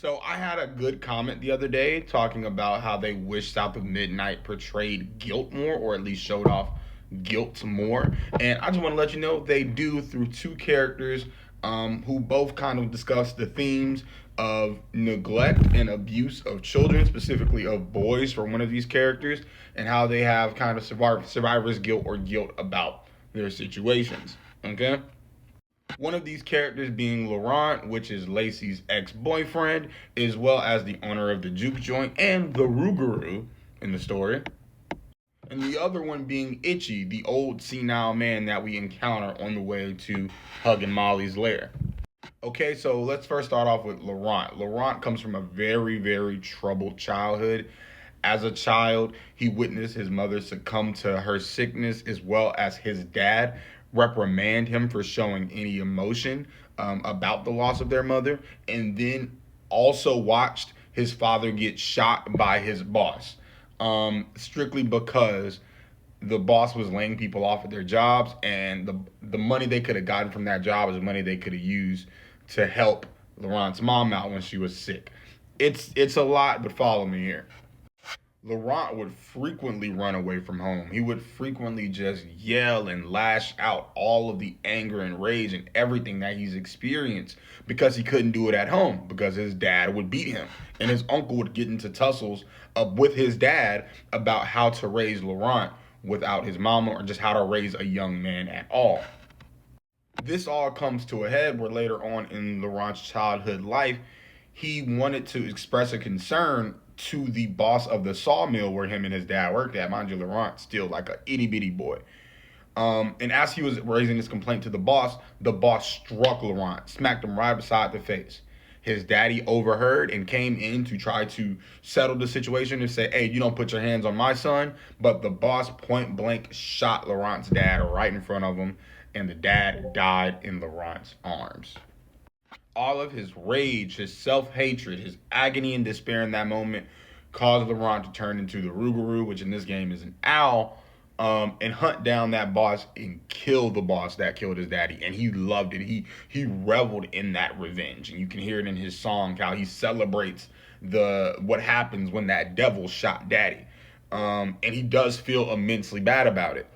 So I had a good comment the other day talking about how they wish South of Midnight portrayed guilt more, or at least showed off guilt more. And I just want to let you know they do through two characters who both kind of discuss the themes of neglect and abuse of children, specifically of boys, for one of these characters, and how they have kind of survivor's guilt or guilt about their situations. Okay? One of these characters being Laurent, which is Lacey's ex-boyfriend, as well as the owner of the juke joint and the Rougarou in the story. And the other one being Itchy, the old senile man that we encounter on the way to Hug and Molly's lair. Okay, so let's first start off with Laurent. Laurent comes from a very, very troubled childhood. As a child, he witnessed his mother succumb to her sickness, as well as his dad reprimand him for showing any emotion about the loss of their mother, and then also watched his father get shot by his boss, strictly because the boss was laying people off at their jobs, and the money they could have gotten from that job is money they could have used to help Laurent's mom out when she was sick. It's a lot, but follow me here. Laurent would frequently run away from home. He would frequently just yell and lash out all of the anger and rage and everything that he's experienced because he couldn't do it at home because his dad would beat him. And his uncle would get into tussles with his dad about how to raise Laurent without his mama, or just how to raise a young man at all. This all comes to a head where later on in Laurent's childhood life, he wanted to express a concern to the boss of the sawmill where him and his dad worked at. Mind you, Laurent's still like a itty bitty boy. And as he was raising this complaint to the boss struck Laurent, smacked him right beside the face. His daddy overheard and came in to try to settle the situation and say, hey, you don't put your hands on my son. But the boss point blank shot Laurent's dad right in front of him, and the dad died in Laurent's arms. All of his rage, his self-hatred, his agony and despair in that moment caused Laurent to turn into the Rougarou, which in this game is an owl, and hunt down that boss and kill the boss that killed his daddy. And he loved it. He reveled in that revenge, and you can hear it in his song how he celebrates the what happens when that devil shot daddy. And he does feel immensely bad about it.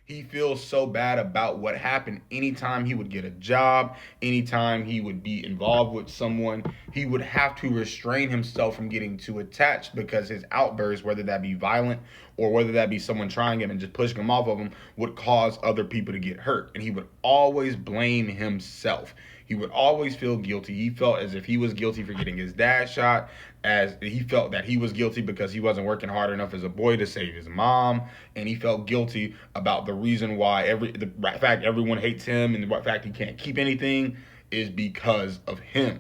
He feels so bad about what happened. Anytime he would get a job, anytime he would be involved with someone, he would have to restrain himself from getting too attached because his outbursts, whether that be violent or whether that be someone trying him and just pushing him off of him, would cause other people to get hurt. And he would always blame himself. He would always feel guilty. He felt as if he was guilty for getting his dad shot, as he felt that he was guilty because he wasn't working hard enough as a boy to save his mom, and he felt guilty about the reason why the fact everyone hates him and the fact he can't keep anything is because of him.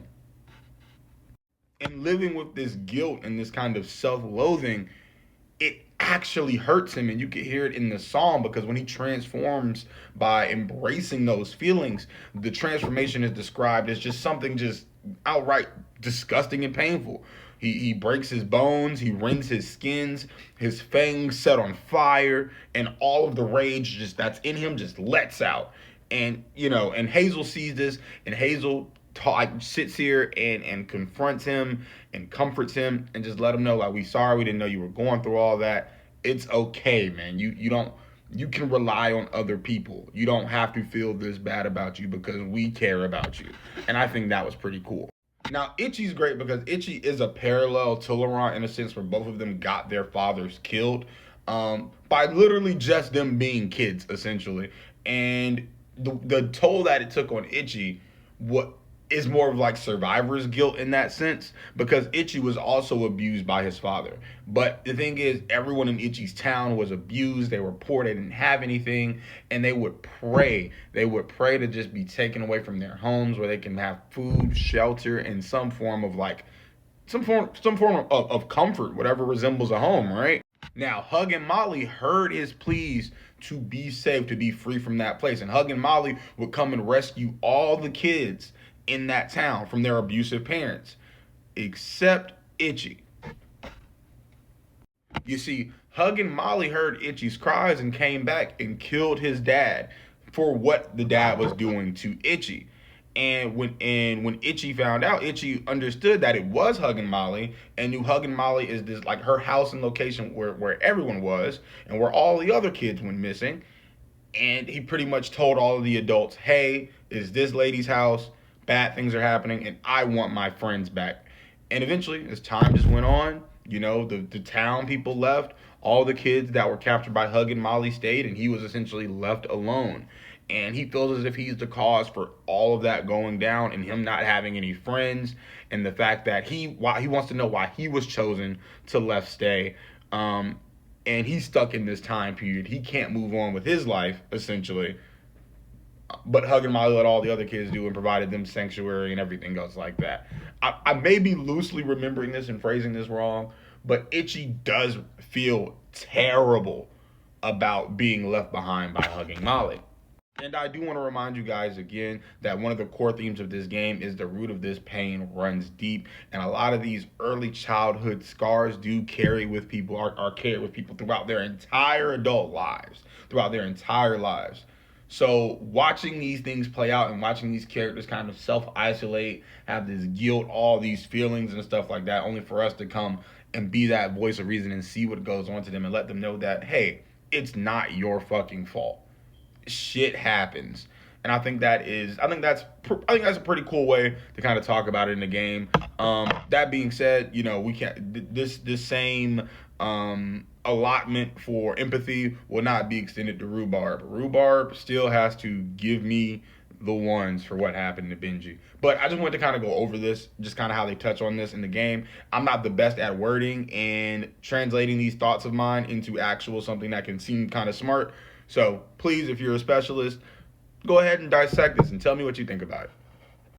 And living with this guilt and this kind of self-loathing, it actually hurts him, and you can hear it in the song because when he transforms by embracing those feelings, the transformation is described as just something just outright disgusting and painful. He breaks his bones, he rends his skins, his fangs set on fire, and all of the rage just that's in him just lets out. And and Hazel sees this, and Hazel sits here and confronts him and comforts him and just let him know, like, we sorry, we didn't know you were going through all that. It's okay, man. You can rely on other people. You don't have to feel this bad about you because we care about you. And I think that was pretty cool. Now, Itchy's great because Itchy is a parallel to Laurent in a sense where both of them got their fathers killed by literally just them being kids, essentially. And the toll that it took on Itchy, what is more of like survivor's guilt in that sense, because Itchy was also abused by his father. But the thing is, everyone in Itchy's town was abused. They were poor. They didn't have anything, and they would pray. They would pray to just be taken away from their homes where they can have food, shelter, and some form of like some form of comfort, whatever resembles a home, right? Now, Hug and Molly heard his pleas to be safe, to be free from that place. And Hug and Molly would come and rescue all the kids in that town from their abusive parents, except Itchy. You see, Hug and Molly heard Itchy's cries and came back and killed his dad for what the dad was doing to Itchy. And when Itchy found out, Itchy understood that it was Hugging Molly and knew Hugging Molly is this like her house and location where everyone was and where all the other kids went missing. And he pretty much told all of the adults, hey, it's this lady's house, bad things are happening, and I want my friends back. And eventually, as time just went on, the town people left, all the kids that were captured by Hug and Molly stayed, and he was essentially left alone. And he feels as if he's the cause for all of that going down and him not having any friends, and the fact that he wants to know why he was chosen to left stay. And he's stuck in this time period. He can't move on with his life, essentially. But Hug and Molly let all the other kids do and provided them sanctuary and everything else like that. I may be loosely remembering this and phrasing this wrong, but Itchy does feel terrible about being left behind by Hugging Molly. And I do want to remind you guys again that one of the core themes of this game is the root of this pain runs deep. And a lot of these early childhood scars do carry with people, are carried with people throughout their entire adult lives, throughout their entire lives. So watching these things play out and watching these characters kind of self-isolate, have this guilt, all these feelings and stuff like that, only for us to come and be that voice of reason and see what goes on to them and let them know that, hey, it's not your fucking fault. Shit happens. And I think that's a pretty cool way to kind of talk about it in the game. That being said, we can't this same allotment for empathy will not be extended to Rhubarb. Rhubarb still has to give me the ones for what happened to Benji. But I just wanted to kind of go over this, just kind of how they touch on this in the game. I'm not the best at wording and translating these thoughts of mine into actual something that can seem kind of smart. So please, if you're a specialist, go ahead and dissect this and tell me what you think about it.